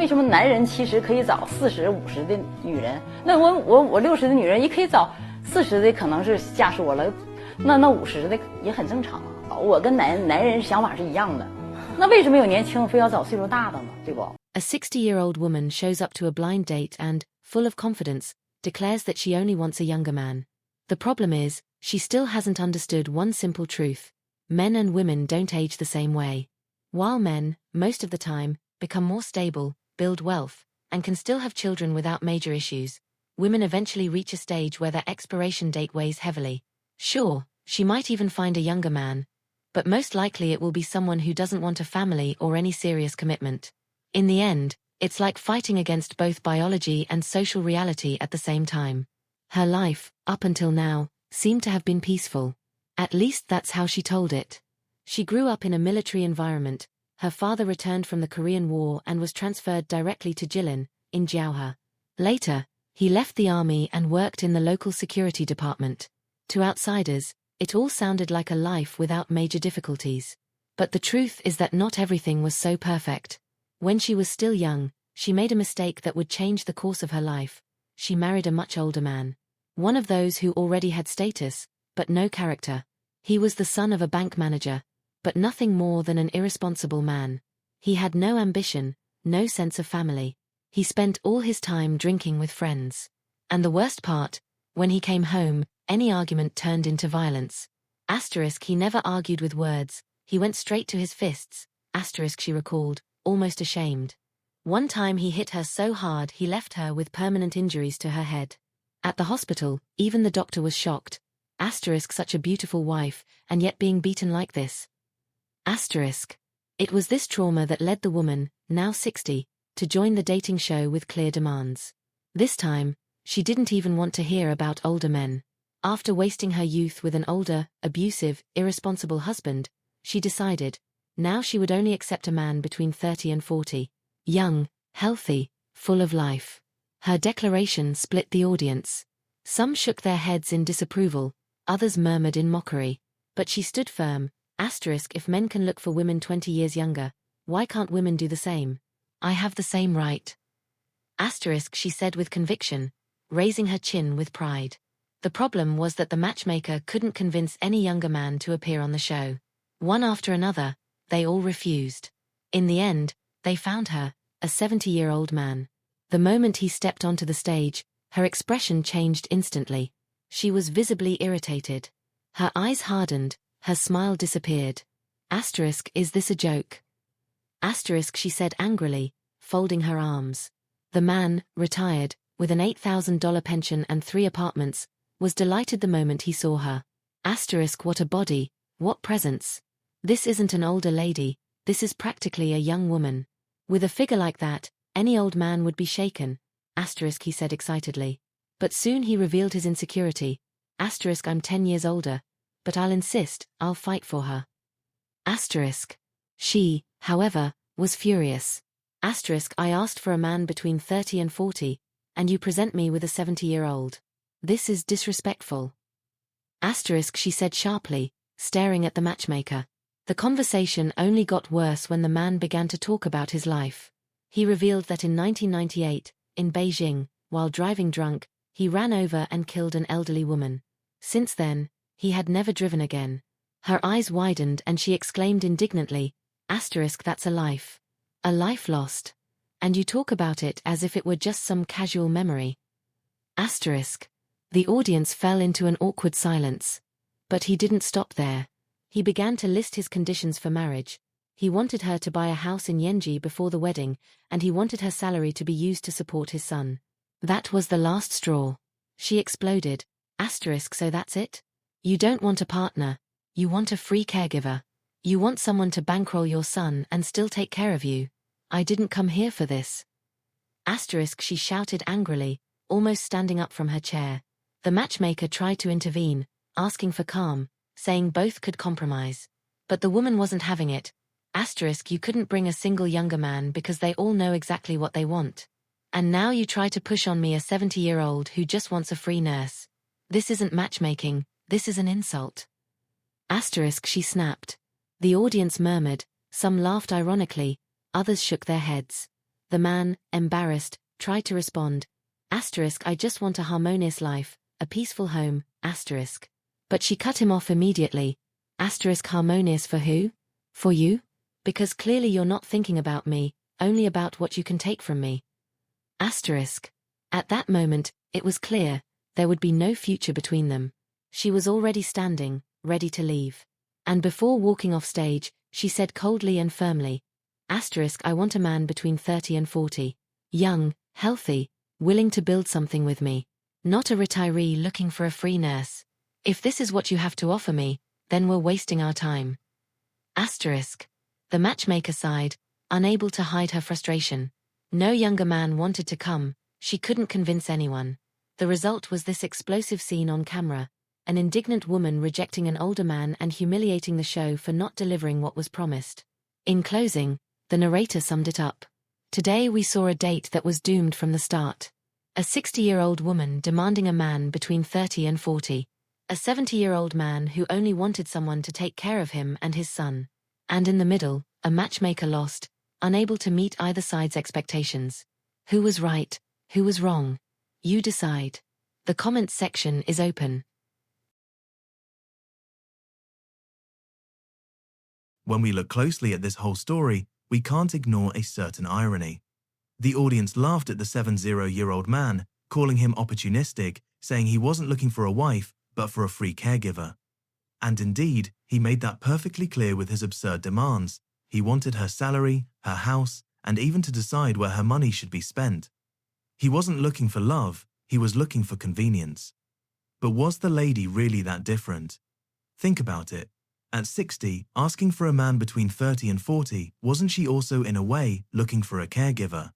为什么男人其实可以找40、50的女人？那我60的女人也可以找40的，可能是吓死我了。那50的也很正常啊。我跟男人想法是一样的。那为什么有年轻非要找岁数大的呢？对不？ A 60-year-old woman shows up to a blind date and, full of confidence, declares that she only wants a younger man. The problem is, she still hasn't understood one simple truth. Men and women don't age the same way. While men, most of the time, become more stable, build wealth, and can still have children without major issues, women eventually reach a stage where their expiration date weighs heavily. Sure, she might even find a younger man, but most likely it will be someone who doesn't want a family or any serious commitment. In the end, it's like fighting against both biology and social reality at the same time. Her life, up until now, seemed to have been peaceful. At least that's how she told it. She grew up in a military environment. Her father returned from the Korean War and was transferred directly to Jilin, in Jiaohe. Later, he left the army and worked in the local security department. To outsiders, it all sounded like a life without major difficulties. But the truth is that not everything was so perfect. When she was still young, she made a mistake that would change the course of her life. She married a much older man. One of those who already had status, but no character. He was the son of a bank manager, but nothing more than an irresponsible man. He had no ambition, no sense of family. He spent all his time drinking with friends. And the worst part, when he came home, any argument turned into violence. Asterisk, he never argued with words, he went straight to his fists. Asterisk, she recalled, almost ashamed. One time he hit her so hard he left her with permanent injuries to her head. At the hospital, even the doctor was shocked. Asterisk, such a beautiful wife, and yet being beaten like this. Asterisk. It was this trauma that led the woman, now 60, to join the dating show with clear demands. This time, she didn't even want to hear about older men. After wasting her youth with an older, abusive, irresponsible husband, she decided, now she would only accept a man between 30 and 40. Young, healthy, full of life. Her declaration split the audience. Some shook their heads in disapproval, others murmured in mockery. But she stood firm. Asterisk, if men can look for women 20 years younger, why can't women do the same? I have the same right. Asterisk, she said with conviction, raising her chin with pride. The problem was that the matchmaker couldn't convince any younger man to appear on the show. One after another, they all refused. In the end, they found her, a 70-year-old man. The moment he stepped onto the stage, her expression changed instantly. She was visibly irritated. Her eyes hardened, her smile disappeared. Asterisk, is this a joke? Asterisk, she said angrily, folding her arms. The man, retired, with an $8,000 pension and 3 apartments, was delighted the moment he saw her. Asterisk, what a body, what presence. This isn't an older lady, this is practically a young woman. With a figure like that, any old man would be shaken. Asterisk, he said excitedly. But soon he revealed his insecurity. Asterisk, I'm 10 years older, but I'll insist, I'll fight for her. Asterisk. She, however, was furious. Asterisk, I asked for a man between 30 and 40, and you present me with a 70-year-old. This is disrespectful. Asterisk, she said sharply, staring at the matchmaker. The conversation only got worse when the man began to talk about his life. He revealed that in 1998, in Beijing, while driving drunk, he ran over and killed an elderly woman. Since then, he had never driven again. Her eyes widened and she exclaimed indignantly, Asterisk, that's a life. A life lost. And you talk about it as if it were just some casual memory. Asterisk. The audience fell into an awkward silence. But he didn't stop there. He began to list his conditions for marriage. He wanted her to buy a house in Yenji before the wedding, and he wanted her salary to be used to support his son. That was the last straw. She exploded. Asterisk, so that's it? You don't want a partner. You want a free caregiver. You want someone to bankroll your son and still take care of you. I didn't come here for this. Asterisk, she shouted angrily, almost standing up from her chair. The matchmaker tried to intervene, asking for calm, saying both could compromise. But the woman wasn't having it. Asterisk, you couldn't bring a single younger man because they all know exactly what they want. And now you try to push on me a 70-year-old who just wants a free nurse. This isn't matchmaking, this is an insult. Asterisk, she snapped. The audience murmured, some laughed ironically, others shook their heads. The man, embarrassed, tried to respond. I just want a harmonious life, a peaceful home, But she cut him off immediately. Harmonious for who? For you? Because clearly you're not thinking about me, only about what you can take from me. At that moment, it was clear, there would be no future between them. She was already standing, ready to leave. And before walking off stage, she said coldly and firmly, I want a man between 30 and 40. Young, healthy, willing to build something with me. Not a retiree looking for a free nurse. If this is what you have to offer me, then we're wasting our time. The matchmaker sighed, unable to hide her frustration. No younger man wanted to come, she couldn't convince anyone. The result was this explosive scene on camera, an indignant woman rejecting an older man and humiliating the show for not delivering what was promised. In closing, the narrator summed it up. Today we saw a date that was doomed from the start. A 60-year-old woman demanding a man between 30 and 40. A 70-year-old man who only wanted someone to take care of him and his son. And in the middle, a matchmaker lost, unable to meet either side's expectations. Who was right? Who was wrong? You decide. The comments section is open. When we look closely at this whole story, we can't ignore a certain irony. The audience laughed at the 70-year-old man, calling him opportunistic, saying he wasn't looking for a wife, but for a free caregiver. And indeed, he made that perfectly clear with his absurd demands. He wanted her salary, her house, and even to decide where her money should be spent. He wasn't looking for love, he was looking for convenience. But was the lady really that different? Think about it. At 60, asking for a man between 30 and 40, wasn't she also in a way looking for a caregiver?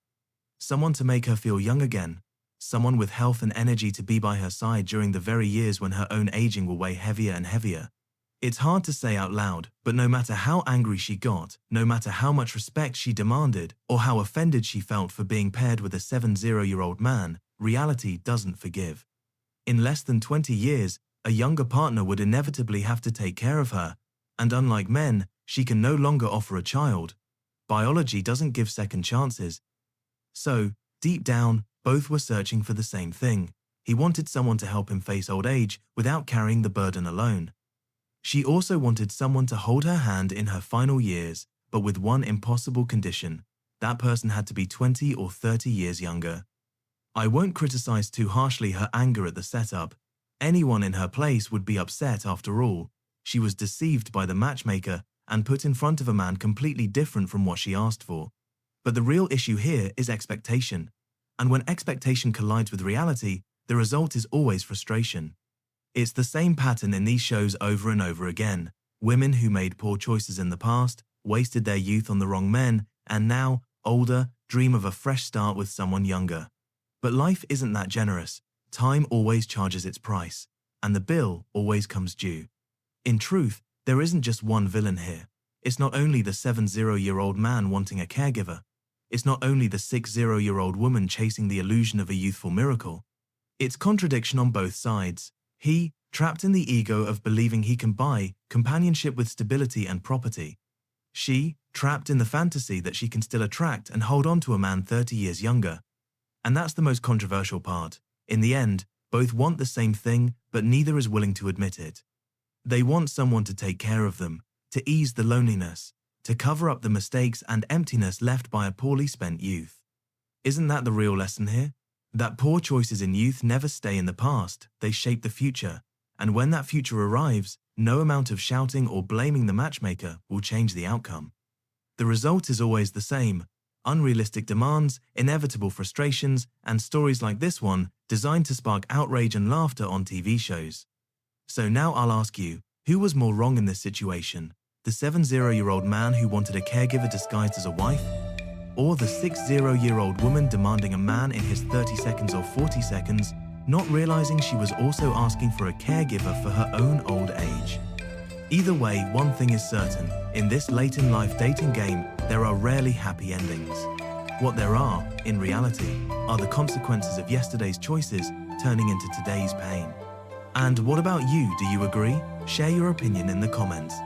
Someone to make her feel young again. Someone with health and energy to be by her side during the very years when her own aging will weigh heavier and heavier. It's hard to say out loud, but no matter how angry she got, no matter how much respect she demanded, or how offended she felt for being paired with a 70-year-old man, reality doesn't forgive. In less than 20 years, a younger partner would inevitably have to take care of her, and unlike men, she can no longer offer a child. Biology doesn't give second chances. So, deep down, both were searching for the same thing. He wanted someone to help him face old age without carrying the burden alone. She also wanted someone to hold her hand in her final years, but with one impossible condition. That person had to be 20 or 30 years younger. I won't criticize too harshly her anger at the setup. Anyone in her place would be upset after all. She was deceived by the matchmaker and put in front of a man completely different from what she asked for. But the real issue here is expectation. And when expectation collides with reality, the result is always frustration. It's the same pattern in these shows over and over again. Women who made poor choices in the past, wasted their youth on the wrong men, and now, older, dream of a fresh start with someone younger. But life isn't that generous. Time always charges its price, and the bill always comes due. In truth, there isn't just one villain here. It's not only the 70-year-old man wanting a caregiver. It's not only the 60-year-old woman chasing the illusion of a youthful miracle. It's contradiction on both sides. He, trapped in the ego of believing he can buy companionship with stability and property. She, trapped in the fantasy that she can still attract and hold on to a man 30 years younger. And that's the most controversial part. In the end, both want the same thing, but neither is willing to admit it. They want someone to take care of them, to ease the loneliness, to cover up the mistakes and emptiness left by a poorly spent youth. Isn't that the real lesson here? That poor choices in youth never stay in the past, they shape the future, and when that future arrives, no amount of shouting or blaming the matchmaker will change the outcome. The result is always the same: unrealistic demands, inevitable frustrations, and stories like this one designed to spark outrage and laughter on TV shows. So now I'll ask you, who was more wrong in this situation? The 70-year-old man who wanted a caregiver disguised as a wife? Or the 60-year-old woman demanding a man in his 30 seconds or 40 seconds, not realizing she was also asking for a caregiver for her own old age? Either way, one thing is certain: in this late-in-life dating game, there are rarely happy endings. What there are, in reality, are the consequences of yesterday's choices turning into today's pain. And what about you? Do you agree? Share your opinion in the comments.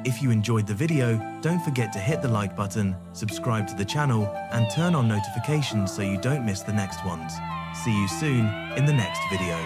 If you enjoyed the video, don't forget to hit the like button, subscribe to the channel, and turn on notifications so you don't miss the next ones. See you soon in the next video.